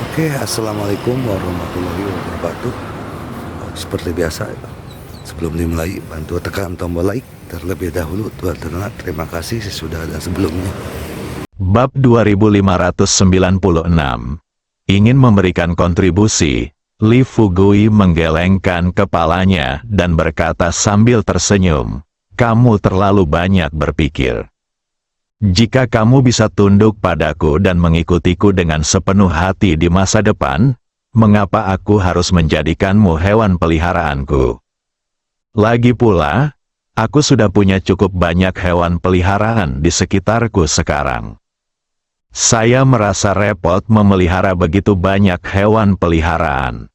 Oke, assalamualaikum warahmatullahi wabarakatuh. Seperti biasa, sebelum dimulai, bantu tekan tombol like terlebih dahulu, teman-teman. Terima kasih sesudah dan sebelumnya. Bab 2596. Ingin memberikan kontribusi, Li Fugui menggelengkan kepalanya dan berkata sambil tersenyum, "Kamu terlalu banyak berpikir. Jika kamu bisa tunduk padaku dan mengikutiku dengan sepenuh hati di masa depan, mengapa aku harus menjadikanmu hewan peliharaanku? Lagi pula, aku sudah punya cukup banyak hewan peliharaan di sekitarku sekarang. Saya merasa repot memelihara begitu banyak hewan peliharaan."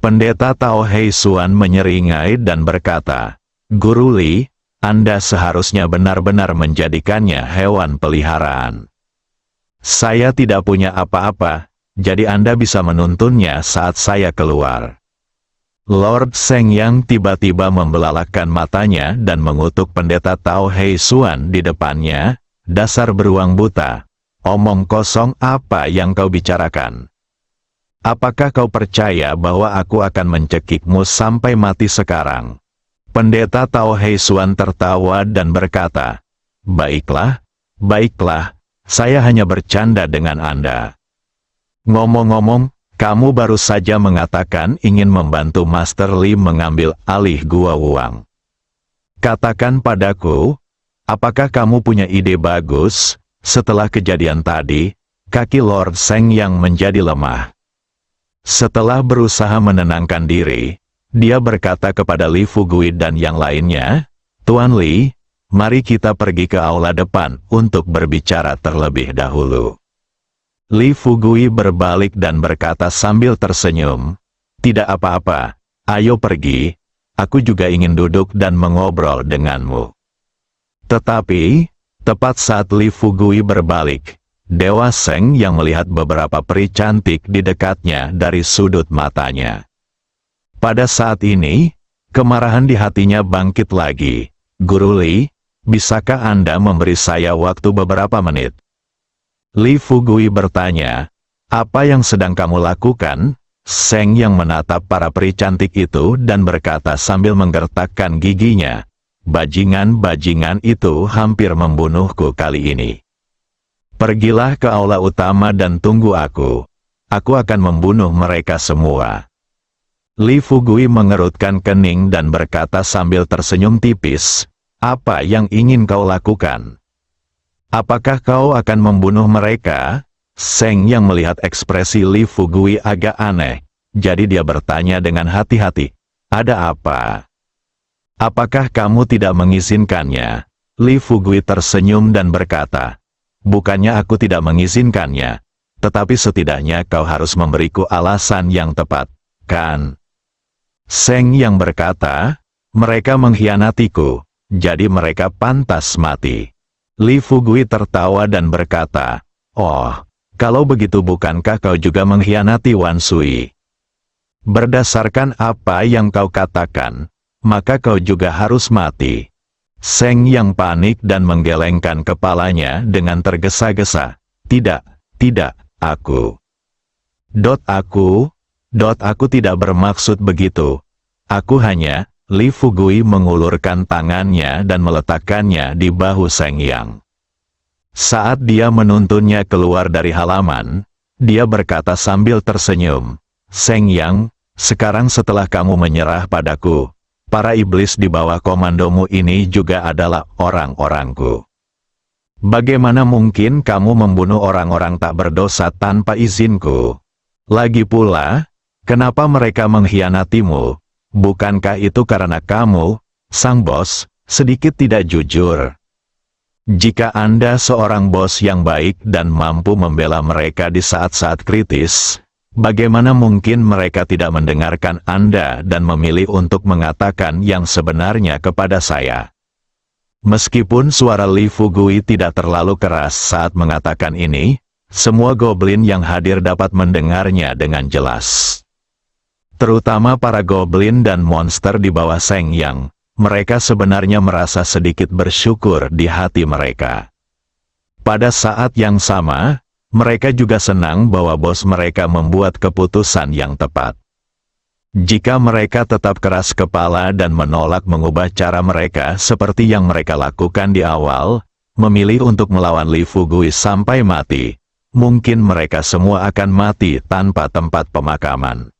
Pendeta Tao Hei Suan menyeringai dan berkata, "Guru Li, Anda seharusnya benar-benar menjadikannya hewan peliharaan. Saya tidak punya apa-apa, jadi Anda bisa menuntunnya saat saya keluar." Lord Seng Yang tiba-tiba membelalakan matanya dan mengutuk pendeta Tao Hei Suan di depannya, "Dasar beruang buta, omong kosong apa yang kau bicarakan? Apakah kau percaya bahwa aku akan mencekikmu sampai mati sekarang?" Pendeta Tao Hei Suan tertawa dan berkata, "Baiklah, baiklah, saya hanya bercanda dengan Anda. Ngomong-ngomong, kamu baru saja mengatakan ingin membantu Master Li mengambil alih Gua Wuang. Katakan padaku, apakah kamu punya ide bagus?" Setelah kejadian tadi, kaki Lord Seng Yang menjadi lemah. Setelah berusaha menenangkan diri, dia berkata kepada Li Fugui dan yang lainnya, "Tuan Li, mari kita pergi ke aula depan untuk berbicara terlebih dahulu." Li Fugui berbalik dan berkata sambil tersenyum, "Tidak apa-apa, ayo pergi, aku juga ingin duduk dan mengobrol denganmu." Tetapi, tepat saat Li Fugui berbalik, Dewa Seng yang melihat beberapa peri cantik di dekatnya dari sudut matanya. Pada saat ini, kemarahan di hatinya bangkit lagi. "Guru Li, bisakah Anda memberi saya waktu beberapa menit?" Li Fugui bertanya, "Apa yang sedang kamu lakukan?" Seng yang menatap para peri cantik itu dan berkata sambil menggertakkan giginya, "Bajingan-bajingan itu hampir membunuhku kali ini. Pergilah ke aula utama dan tunggu aku. Aku akan membunuh mereka semua." Li Fugui mengerutkan kening dan berkata sambil tersenyum tipis, "Apa yang ingin kau lakukan? Apakah kau akan membunuh mereka?" Seng yang melihat ekspresi Li Fugui agak aneh, jadi dia bertanya dengan hati-hati, "Ada apa? Apakah kamu tidak mengizinkannya?" Li Fugui tersenyum dan berkata, "Bukannya aku tidak mengizinkannya, tetapi setidaknya kau harus memberiku alasan yang tepat, kan?" Seng yang berkata, "Mereka mengkhianatiku, jadi mereka pantas mati." Li Fugui tertawa dan berkata, "Oh, kalau begitu bukankah kau juga mengkhianati Wan Sui? Berdasarkan apa yang kau katakan, maka kau juga harus mati." Seng yang panik dan menggelengkan kepalanya dengan tergesa-gesa, "Tidak, tidak, aku aku tidak bermaksud begitu. Aku hanya..." Li Fugui mengulurkan tangannya dan meletakkannya di bahu Seng Yang. Saat dia menuntunnya keluar dari halaman, dia berkata sambil tersenyum, "Seng Yang, sekarang setelah kamu menyerah padaku, para iblis di bawah komandomu ini juga adalah orang-orangku. Bagaimana mungkin kamu membunuh orang-orang tak berdosa tanpa izinku? Lagi pula, kenapa mereka mengkhianatimu? Bukankah itu karena kamu, sang bos, sedikit tidak jujur? Jika Anda seorang bos yang baik dan mampu membela mereka di saat-saat kritis, bagaimana mungkin mereka tidak mendengarkan Anda dan memilih untuk mengatakan yang sebenarnya kepada saya?" Meskipun suara Li Fugui tidak terlalu keras saat mengatakan ini, semua goblin yang hadir dapat mendengarnya dengan jelas. Terutama para goblin dan monster di bawah Seng Yang, mereka sebenarnya merasa sedikit bersyukur di hati mereka. Pada saat yang sama, Mereka juga senang bahwa bos mereka membuat keputusan yang tepat. Jika mereka tetap keras kepala dan menolak mengubah cara mereka seperti yang mereka lakukan di awal, memilih untuk melawan Li Fugui sampai mati, mungkin mereka semua akan mati tanpa tempat pemakaman.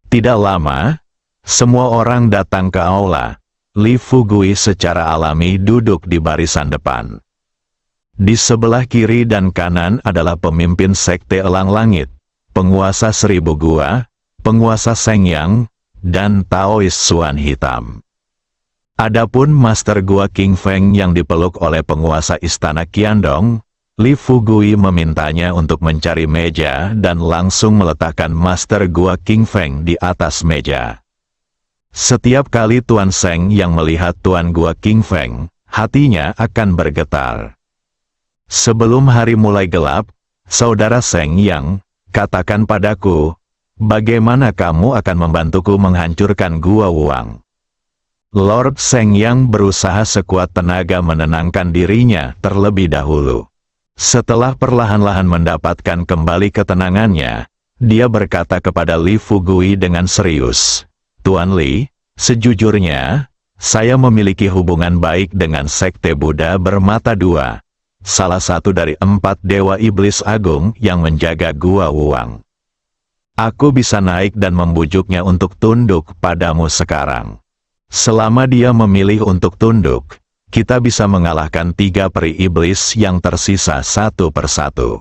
Tidak lama, semua orang datang ke aula. Li Fugui secara alami duduk di barisan depan. Di sebelah kiri dan kanan adalah pemimpin sekte Elang Langit, penguasa Seribu Gua, penguasa Sengyang, dan Taois Suan Hitam. Adapun Master Gua King Feng yang dipeluk oleh penguasa istana Qiandong, Li Fugui memintanya untuk mencari meja dan langsung meletakkan Master Gua King Feng di atas meja. Setiap kali Tuan Seng yang melihat Tuan Gua King Feng, hatinya akan bergetar. Sebelum hari mulai gelap, Saudara Seng Yang, katakan padaku, bagaimana kamu akan membantuku menghancurkan Gua Wuang? Lord Seng Yang berusaha sekuat tenaga menenangkan dirinya terlebih dahulu. Setelah perlahan-lahan mendapatkan kembali ketenangannya, dia berkata kepada Li Fugui dengan serius, Tuan Li, sejujurnya, saya memiliki hubungan baik dengan Sekte Buddha Bermata Dua, salah satu dari 4 Dewa Iblis Agung yang menjaga Gua Wuang. Aku bisa naik dan membujuknya untuk tunduk padamu sekarang. Selama dia memilih untuk tunduk, kita bisa mengalahkan 3 peri iblis yang tersisa satu persatu.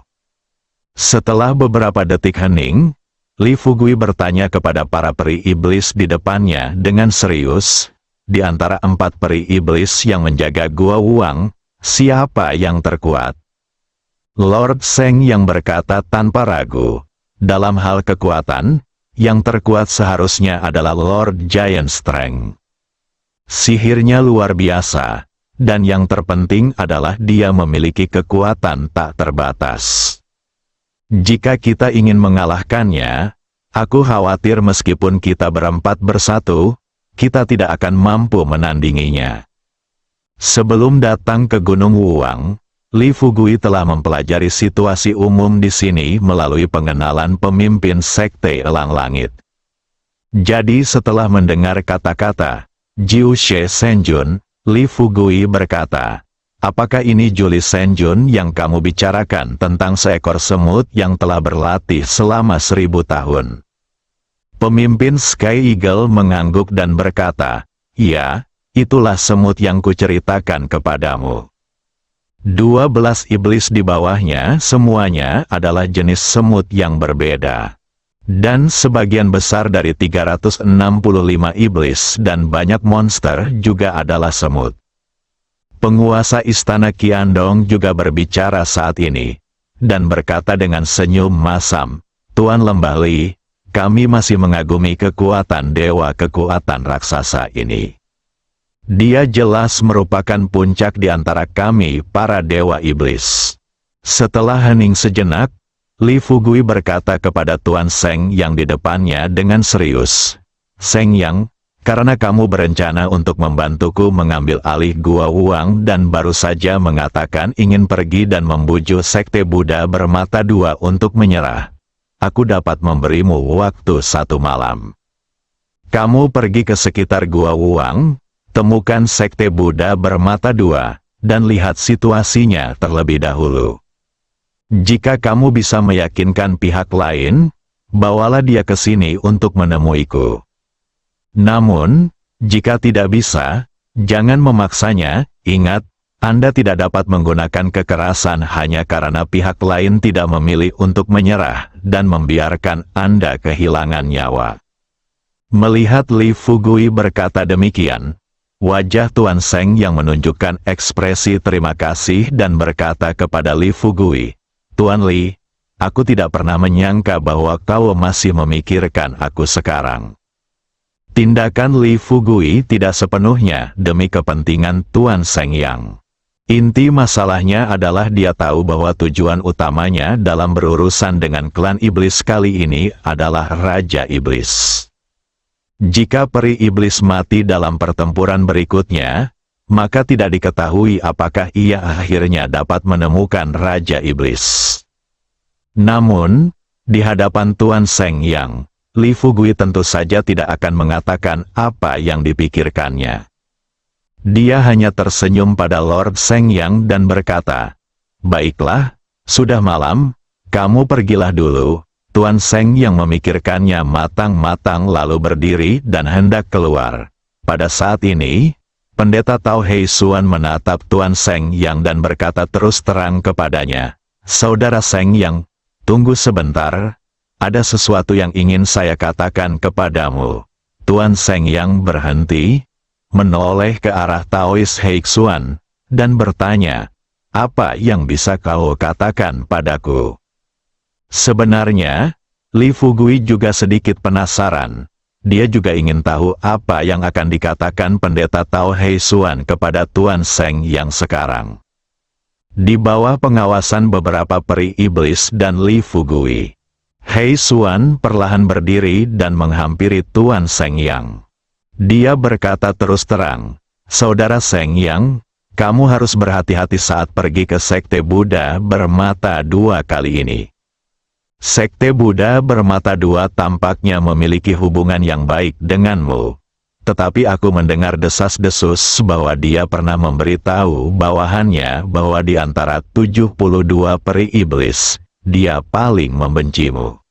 Setelah beberapa detik hening, Li Fugui bertanya kepada para peri iblis di depannya dengan serius, di antara 4 peri iblis yang menjaga Gua Wuang, siapa yang terkuat? Lord Seng yang berkata tanpa ragu, dalam hal kekuatan, yang terkuat seharusnya adalah Lord Giant Strength. Sihirnya luar biasa, dan yang terpenting adalah dia memiliki kekuatan tak terbatas. Jika kita ingin mengalahkannya, aku khawatir meskipun kita berempat bersatu, kita tidak akan mampu menandinginya. Sebelum datang ke Gunung Wuang, Li Fugui telah mempelajari situasi umum di sini melalui pengenalan pemimpin Sekte Elang Langit. Jadi setelah mendengar kata-kata Jiu She Senjun, Li Fugui berkata, apakah ini Juli Senjun yang kamu bicarakan tentang seekor semut yang telah berlatih selama 1000 tahun? Pemimpin Sky Eagle mengangguk dan berkata, ya, itulah semut yang kuceritakan kepadamu. 12 iblis di bawahnya semuanya adalah jenis semut yang berbeda. Dan sebagian besar dari 365 iblis dan banyak monster juga adalah semut. Penguasa istana Qiandong juga berbicara saat ini, dan berkata dengan senyum masam, Tuan Lembah Li, kami masih mengagumi kekuatan dewa kekuatan raksasa ini. Dia jelas merupakan puncak di antara kami para dewa iblis. Setelah hening sejenak, Li Fugui berkata kepada Tuan Seng yang di depannya dengan serius, Seng Yang, karena kamu berencana untuk membantuku mengambil alih Gua Wuang dan baru saja mengatakan ingin pergi dan membujuk Sekte Buddha Bermata Dua untuk menyerah, aku dapat memberimu waktu 1 malam. Kamu pergi ke sekitar Gua Wuang, temukan Sekte Buddha Bermata Dua, dan lihat situasinya terlebih dahulu. Jika kamu bisa meyakinkan pihak lain, bawalah dia ke sini untuk menemuiku. Namun, jika tidak bisa, jangan memaksanya. Ingat, Anda tidak dapat menggunakan kekerasan hanya karena pihak lain tidak memilih untuk menyerah dan membiarkan Anda kehilangan nyawa. Melihat Li Fugui berkata demikian, wajah Tuan Seng yang menunjukkan ekspresi terima kasih dan berkata kepada Li Fugui, Tuan Li, aku tidak pernah menyangka bahwa kau masih memikirkan aku sekarang. Tindakan Li Fugui tidak sepenuhnya demi kepentingan Tuan Seng Yang. Inti masalahnya adalah dia tahu bahwa tujuan utamanya dalam berurusan dengan klan iblis kali ini adalah Raja Iblis. Jika peri iblis mati dalam pertempuran berikutnya, maka tidak diketahui apakah ia akhirnya dapat menemukan Raja Iblis. Namun, di hadapan Tuan Seng Yang, Li Fugui tentu saja tidak akan mengatakan apa yang dipikirkannya. Dia hanya tersenyum pada Lord Seng Yang dan berkata, "Baiklah, sudah malam, kamu pergilah dulu." Tuan Seng yang memikirkannya matang-matang lalu berdiri dan hendak keluar. Pada saat ini, Pendeta Tao Hei Suan menatap Tuan Seng Yang dan berkata terus terang kepadanya, "Saudara Seng Yang, tunggu sebentar, ada sesuatu yang ingin saya katakan kepadamu." Tuan Seng Yang berhenti, menoleh ke arah Taois Hei Suan, dan bertanya, "Apa yang bisa kau katakan padaku?" Sebenarnya, Li Fugui juga sedikit penasaran. Dia juga ingin tahu apa yang akan dikatakan Pendeta Tao Hei Suan kepada Tuan Seng Yang sekarang. Di bawah pengawasan beberapa peri iblis dan Li Fugui, Hei Suan perlahan berdiri dan menghampiri Tuan Seng Yang. Dia berkata terus terang, "Saudara Seng Yang, kamu harus berhati-hati saat pergi ke Sekte Buddha bermata dua kali ini. Sekte Buddha bermata dua tampaknya memiliki hubungan yang baik denganmu. Tetapi aku mendengar desas-desus bahwa dia pernah memberitahu bawahannya bahwa di antara 72 peri iblis, dia paling membencimu."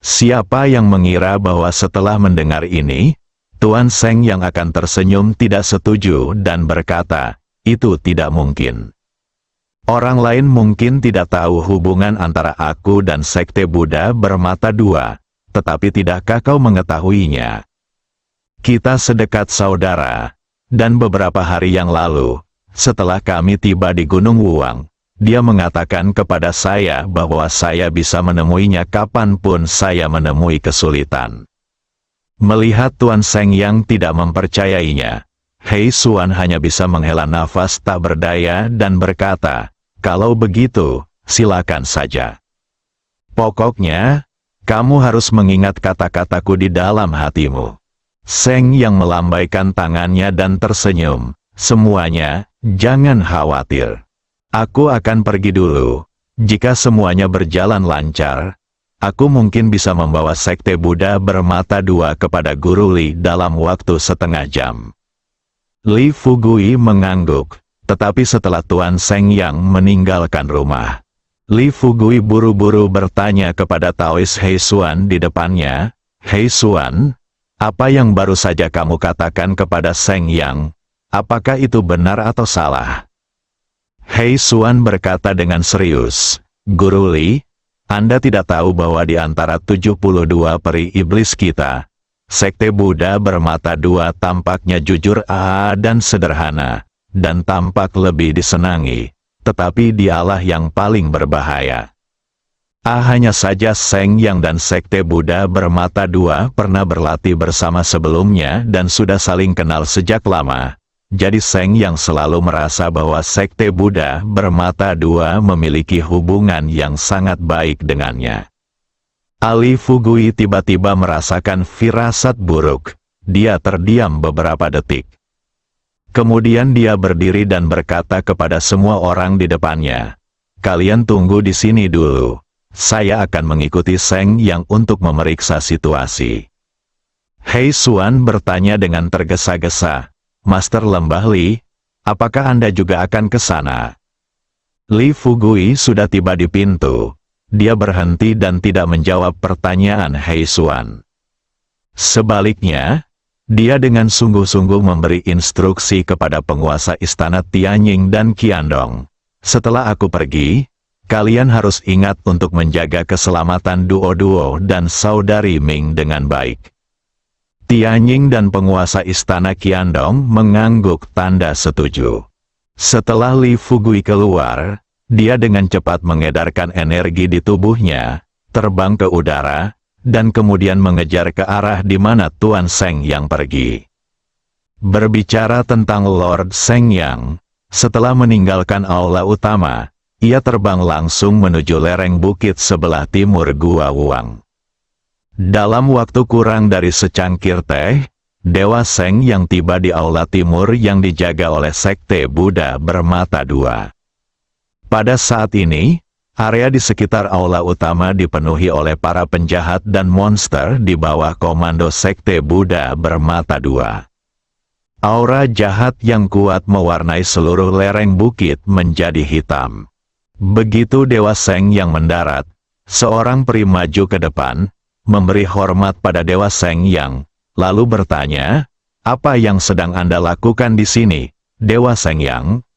Siapa yang mengira bahwa setelah mendengar ini, Tuan Seng yang akan tersenyum tidak setuju dan berkata, "Itu tidak mungkin. Orang lain mungkin tidak tahu hubungan antara aku dan Sekte Buddha bermata dua, tetapi tidakkah kau mengetahuinya? Kita sedekat saudara, dan beberapa hari yang lalu, setelah kami tiba di Gunung Wuang, dia mengatakan kepada saya bahwa saya bisa menemuinya kapanpun saya menemui kesulitan." Melihat Tuan Seng Yang tidak mempercayainya, Hei Suan hanya bisa menghela nafas tak berdaya dan berkata, "Kalau begitu, silakan saja. Pokoknya, kamu harus mengingat kata-kataku di dalam hatimu." Seng Yang melambaikan tangannya dan tersenyum, "Semuanya, jangan khawatir. Aku akan pergi dulu. Jika semuanya berjalan lancar, aku mungkin bisa membawa Sekte Buddha bermata dua kepada Guru Li dalam waktu setengah jam." Li Fugui mengangguk. Tetapi setelah Tuan Seng Yang meninggalkan rumah, Li Fugui buru-buru bertanya kepada Taois Hei Suan di depannya, "Hei Suan, apa yang baru saja kamu katakan kepada Seng Yang? Apakah itu benar atau salah?" Hei Suan berkata dengan serius, "Guru Li, Anda tidak tahu bahwa di antara 72 peri iblis kita, Sekte Buddha bermata dua tampaknya jujur dan sederhana, dan tampak lebih disenangi, tetapi dialah yang paling berbahaya. Hanya saja Seng Yang dan Sekte Buddha bermata dua pernah berlatih bersama sebelumnya dan sudah saling kenal sejak lama, jadi Seng Yang selalu merasa bahwa Sekte Buddha bermata dua memiliki hubungan yang sangat baik dengannya." Li Fugui tiba-tiba merasakan firasat buruk. Dia terdiam beberapa detik. Kemudian dia berdiri dan berkata kepada semua orang di depannya, "Kalian tunggu di sini dulu. Saya akan mengikuti Seng Yang untuk memeriksa situasi." Hei Suan bertanya dengan tergesa-gesa, "Master Lembah Li, apakah Anda juga akan ke sana?" Li Fugui sudah tiba di pintu. Dia berhenti dan tidak menjawab pertanyaan Hei Suan. Sebaliknya, dia dengan sungguh-sungguh memberi instruksi kepada penguasa istana Tianying dan Qiandong. "Setelah aku pergi, kalian harus ingat untuk menjaga keselamatan Duo-Duo dan saudari Ming dengan baik." Tianying dan penguasa istana Qiandong mengangguk tanda setuju. Setelah Li Fugui keluar, dia dengan cepat mengedarkan energi di tubuhnya, terbang ke udara, dan kemudian mengejar ke arah di mana Tuan Seng Yang pergi. Berbicara tentang Lord Seng Yang, setelah meninggalkan aula utama, ia terbang langsung menuju lereng bukit sebelah timur Gua Wuang. Dalam waktu kurang dari secangkir teh, Dewa Seng yang tiba di aula timur yang dijaga oleh Sekte Buddha bermata dua. Pada saat ini, Area di sekitar aula utama dipenuhi oleh para penjahat dan monster di bawah komando sekte Buddha bermata dua. Aura jahat yang kuat mewarnai seluruh lereng bukit menjadi hitam. Begitu Dewa Seng yang mendarat, seorang peri maju ke depan, memberi hormat pada Dewa Seng Yang, lalu bertanya, "Apa yang sedang Anda lakukan di sini, Dewa Seng Yang?"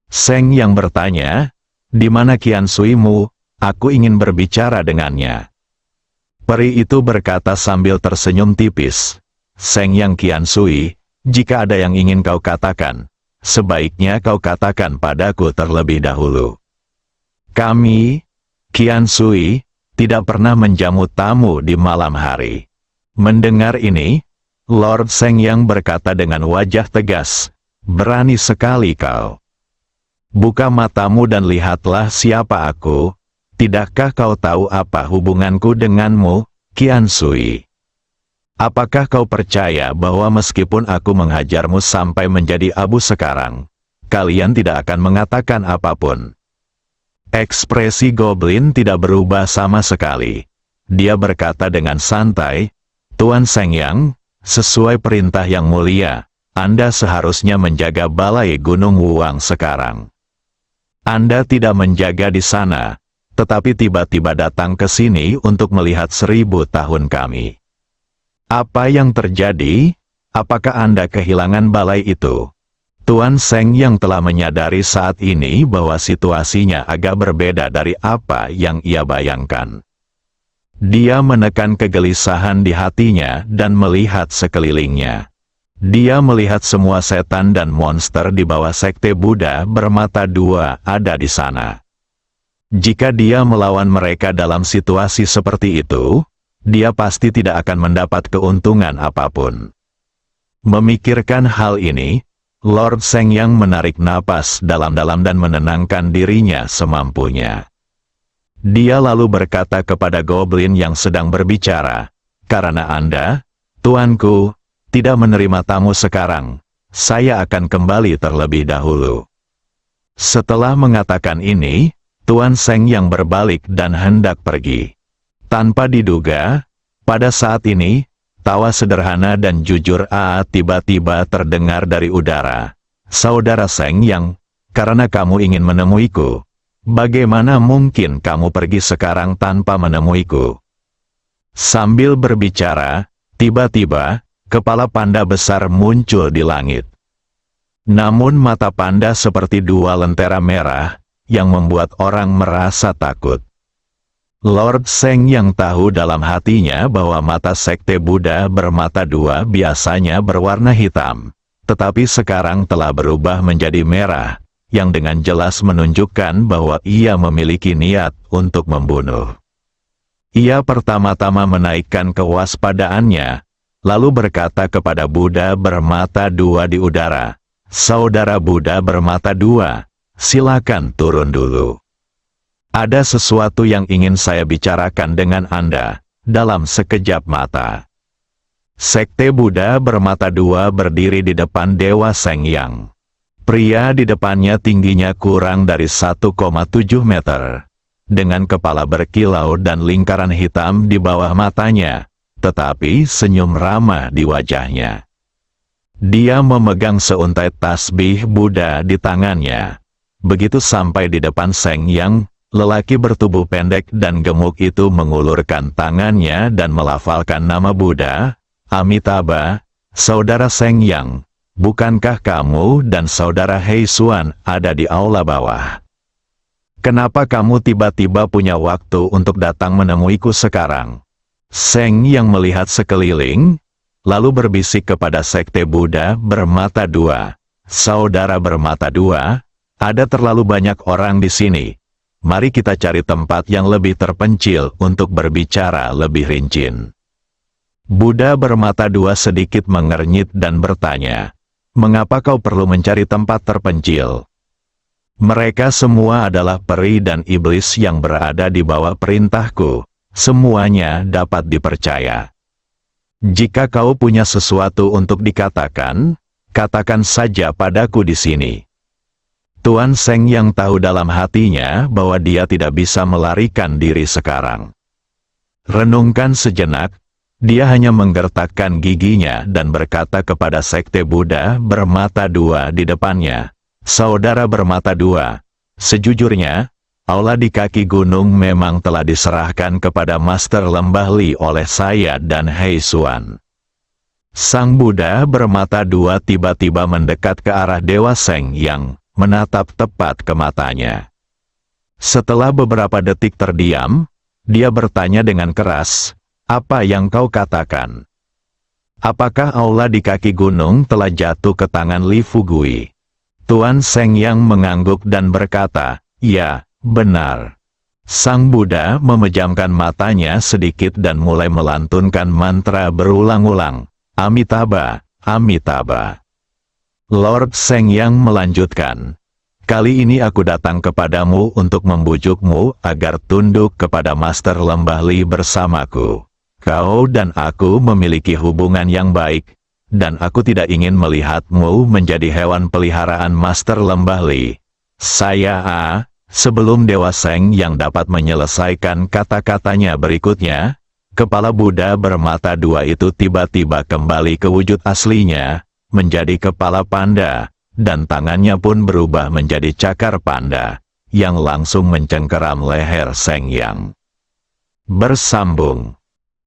Seng Yang bertanya, "Di mana Qian Sui-mu? Aku ingin berbicara dengannya." Peri itu berkata sambil tersenyum tipis, "Seng Yang Qian Sui, jika ada yang ingin kau katakan, sebaiknya kau katakan padaku terlebih dahulu. Kami, Qian Sui, tidak pernah menjamu tamu di malam hari." Mendengar ini, Lord Seng Yang berkata dengan wajah tegas, "Berani sekali kau. Buka matamu dan lihatlah siapa aku. Tidakkah kau tahu apa hubunganku denganmu, Qian Sui? Apakah kau percaya bahwa meskipun aku menghajarmu sampai menjadi abu sekarang, kalian tidak akan mengatakan apapun?" Ekspresi Goblin tidak berubah sama sekali. Dia berkata dengan santai, "Tuan Seng Yang, sesuai perintah yang mulia, Anda seharusnya menjaga balai Gunung Wuang sekarang. Anda tidak menjaga di sana, tetapi tiba-tiba datang ke sini untuk melihat 1000 tahun kami. Apa yang terjadi? Apakah Anda kehilangan balai itu?" Tuan Seng yang telah menyadari saat ini bahwa situasinya agak berbeda dari apa yang ia bayangkan. Dia menekan kegelisahan di hatinya dan melihat sekelilingnya. Dia melihat semua setan dan monster di bawah sekte Buddha bermata dua ada di sana. Jika dia melawan mereka dalam situasi seperti itu, dia pasti tidak akan mendapat keuntungan apapun. Memikirkan hal ini, Lord Seng Yang menarik napas dalam-dalam dan menenangkan dirinya semampunya. Dia lalu berkata kepada Goblin yang sedang berbicara, "Karena Anda, tuanku, tidak menerima tamu sekarang, saya akan kembali terlebih dahulu." Setelah mengatakan ini, Tuan Seng Yang berbalik dan hendak pergi. Tanpa diduga, pada saat ini, tawa sederhana dan jujur tiba-tiba terdengar dari udara. "Saudara Seng Yang, karena kamu ingin menemuiku, bagaimana mungkin kamu pergi sekarang tanpa menemuiku?" Sambil berbicara, tiba-tiba, kepala panda besar muncul di langit. Namun mata panda seperti dua lentera merah, yang membuat orang merasa takut. Lord Seng Yang tahu dalam hatinya bahwa mata sekte Buddha bermata dua biasanya berwarna hitam, tetapi sekarang telah berubah menjadi merah, yang dengan jelas menunjukkan bahwa ia memiliki niat untuk membunuh. Ia pertama-tama menaikkan kewaspadaannya, lalu berkata kepada Buddha bermata dua di udara, "Saudara Buddha bermata dua, silakan turun dulu. Ada sesuatu yang ingin saya bicarakan dengan Anda, dalam sekejap mata." Sekte Buddha bermata dua berdiri di depan Dewa Seng Yang. Pria di depannya tingginya kurang dari 1,7 meter. Dengan kepala berkilau dan lingkaran hitam di bawah matanya, tetapi senyum ramah di wajahnya. Dia memegang seuntai tasbih Buddha di tangannya. Begitu sampai di depan Seng Yang, lelaki bertubuh pendek dan gemuk itu mengulurkan tangannya dan melafalkan nama Buddha, "Amitabha, Saudara Seng Yang, bukankah kamu dan Saudara Hei Xuan ada di aula bawah? Kenapa kamu tiba-tiba punya waktu untuk datang menemuiku sekarang?" Seng Yang melihat sekeliling, lalu berbisik kepada sekte Buddha bermata dua, "Saudara bermata dua, ada terlalu banyak orang di sini. Mari kita cari tempat yang lebih terpencil untuk berbicara lebih rinci." Buddha bermata dua sedikit mengernyit dan bertanya, "Mengapa kau perlu mencari tempat terpencil? Mereka semua adalah peri dan iblis yang berada di bawah perintahku. Semuanya dapat dipercaya. Jika kau punya sesuatu untuk dikatakan, katakan saja padaku di sini." Tuan Seng yang tahu dalam hatinya bahwa dia tidak bisa melarikan diri sekarang. Renungkan sejenak, dia hanya menggertakkan giginya dan berkata kepada sekte Buddha bermata dua di depannya, "Saudara bermata dua, sejujurnya, aula di kaki gunung memang telah diserahkan kepada Master Lembah Li oleh saya dan Hei Xuan." Sang Buddha bermata dua tiba-tiba mendekat ke arah Dewa Seng yang menatap tepat ke matanya. Setelah beberapa detik terdiam, dia bertanya dengan keras, "Apa yang kau katakan? Apakah aula di kaki gunung telah jatuh ke tangan Li Fugui?" Tuan Seng yang mengangguk dan berkata, "Ya, benar." Sang Buddha memejamkan matanya sedikit dan mulai melantunkan mantra berulang-ulang, "Amitabha, Amitabha." Lord Seng yang melanjutkan, "Kali ini aku datang kepadamu untuk membujukmu agar tunduk kepada Master Lembah Li bersamaku. Kau dan aku memiliki hubungan yang baik, dan aku tidak ingin melihatmu menjadi hewan peliharaan Master Lembah Li." Sebelum Dewa Seng yang dapat menyelesaikan kata-katanya berikutnya, kepala Buddha bermata dua itu tiba-tiba kembali ke wujud aslinya, menjadi kepala panda, dan tangannya pun berubah menjadi cakar panda, yang langsung mencengkeram leher Seng Yang. Bersambung.